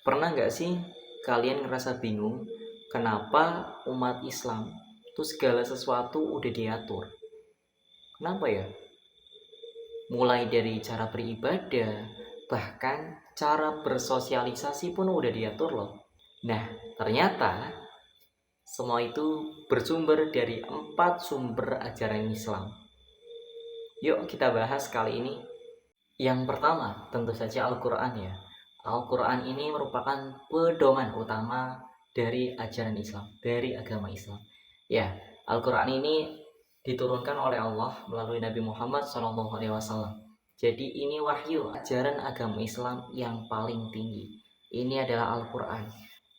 Pernah nggak sih kalian ngerasa bingung kenapa umat Islam itu segala sesuatu udah diatur? Kenapa ya? Mulai dari cara beribadah, bahkan cara bersosialisasi pun udah diatur loh. Nah, ternyata semua itu bersumber dari 4 sumber ajaran Islam. Yuk kita bahas kali ini. Yang pertama, tentu saja Al-Quran ya. Al-Quran ini merupakan pedoman utama dari ajaran Islam, dari agama Islam. Ya, Al-Quran ini diturunkan oleh Allah melalui Nabi Muhammad SAW. Jadi ini wahyu ajaran agama Islam yang paling tinggi. Ini adalah Al-Quran.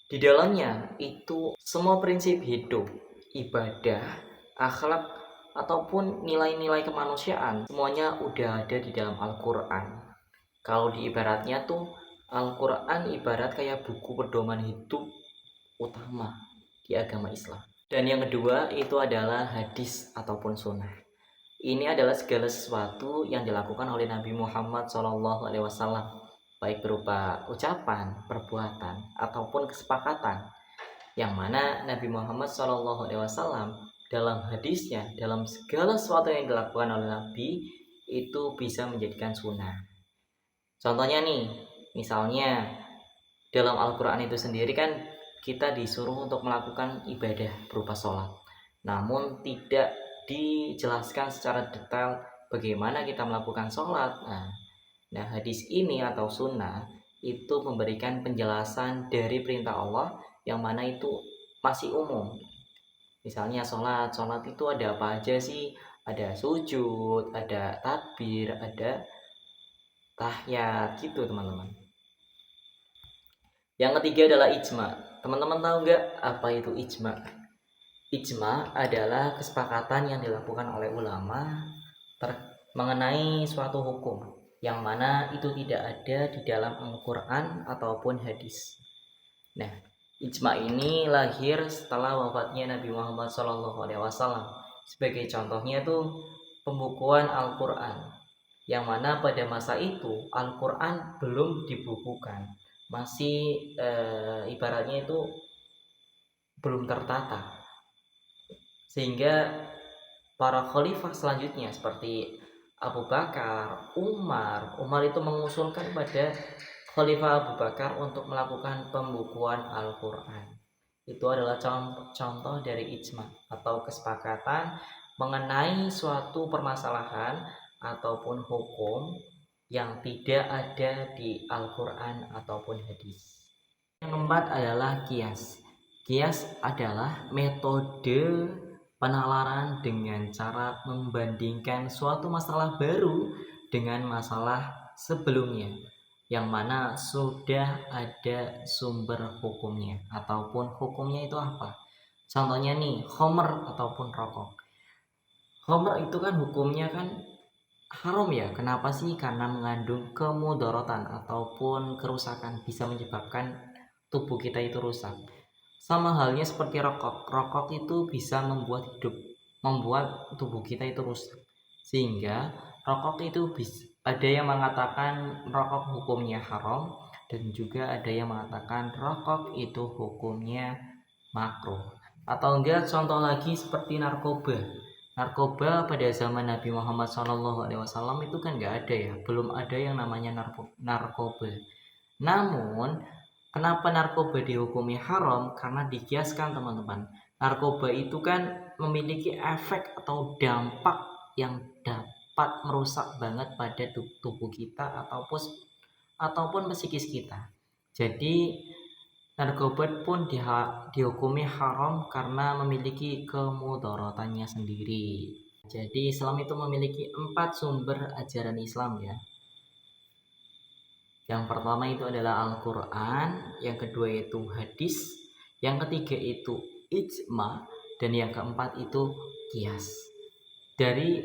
Di dalamnya itu semua prinsip hidup, ibadah, akhlak, ataupun nilai-nilai kemanusiaan semuanya udah ada di dalam Al-Quran. Kalau di ibaratnya tuh Al-Quran ibarat kayak buku pedoman hidup utama di agama Islam. Dan yang kedua itu adalah hadis ataupun sunnah. Ini adalah segala sesuatu yang dilakukan oleh Nabi Muhammad SAW, baik berupa ucapan, perbuatan, ataupun kesepakatan, yang mana Nabi Muhammad SAW dalam hadisnya, dalam segala sesuatu yang dilakukan oleh Nabi itu bisa menjadikan sunnah. Contohnya nih, misalnya dalam Al-Quran itu sendiri kan kita disuruh untuk melakukan ibadah berupa sholat, namun tidak dijelaskan secara detail bagaimana kita melakukan sholat. Nah, hadis ini atau sunnah itu memberikan penjelasan dari perintah Allah yang mana itu masih umum. Misalnya sholat itu ada apa aja sih? Ada sujud, ada takbir, ada tahiyat gitu teman-teman. Yang ketiga adalah ijma. Teman-teman tahu nggak apa itu ijma? Ijma adalah kesepakatan yang dilakukan oleh ulama mengenai suatu hukum yang mana itu tidak ada di dalam Al-Quran ataupun hadis. Nah, ijma ini lahir setelah wafatnya Nabi Muhammad SAW. Sebagai contohnya tuh pembukuan Al-Quran, yang mana pada masa itu Al-Quran belum dibukukan, masih ibaratnya itu belum tertata, sehingga para khalifah selanjutnya seperti Abu Bakar, Umar itu mengusulkan pada Khalifah Abu Bakar untuk melakukan pembukuan Al-Quran. Itu adalah contoh dari ijma atau kesepakatan mengenai suatu permasalahan ataupun hukum yang tidak ada di Al-Quran ataupun hadis. Yang keempat adalah kias. Kias adalah metode penalaran dengan cara membandingkan suatu masalah baru dengan masalah sebelumnya, yang mana sudah ada sumber hukumnya ataupun hukumnya itu apa. Contohnya nih, khamr ataupun rokok. Khamr itu kan hukumnya kan haram ya. Kenapa sih? Karena mengandung kemudorotan ataupun kerusakan, bisa menyebabkan tubuh kita itu rusak. Sama halnya seperti rokok. Rokok itu bisa membuat tubuh kita itu rusak. Sehingga rokok itu ada yang mengatakan rokok hukumnya haram, dan juga ada yang mengatakan rokok itu hukumnya makruh. Atau enggak, contoh lagi seperti narkoba. Narkoba pada zaman Nabi Muhammad SAW itu kan nggak ada ya, belum ada yang namanya narkoba. Namun kenapa narkoba dihukumi haram? Karena dikiaskan teman-teman. Narkoba itu kan memiliki efek atau dampak yang dapat merusak banget pada tubuh kita ataupun psikis kita. Jadi narkoba pun dihukumi haram karena memiliki kemudaratannya sendiri. Jadi Islam itu memiliki 4 sumber ajaran Islam ya. Yang pertama itu adalah Al-Quran, yang kedua itu hadis, yang ketiga itu ijma, dan yang keempat itu qiyas. Dari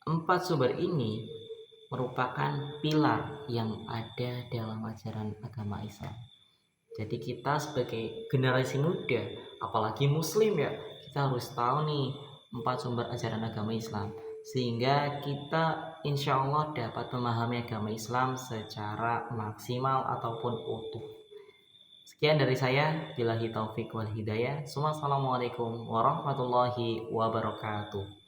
4 sumber ini merupakan pilar yang ada dalam ajaran agama Islam. Jadi kita sebagai generasi muda, apalagi muslim ya, kita harus tahu nih 4 sumber ajaran agama Islam, sehingga kita insya Allah dapat memahami agama Islam secara maksimal ataupun utuh. Sekian dari saya, billahi taufik wal hidayah. Assalamualaikum warahmatullahi wabarakatuh.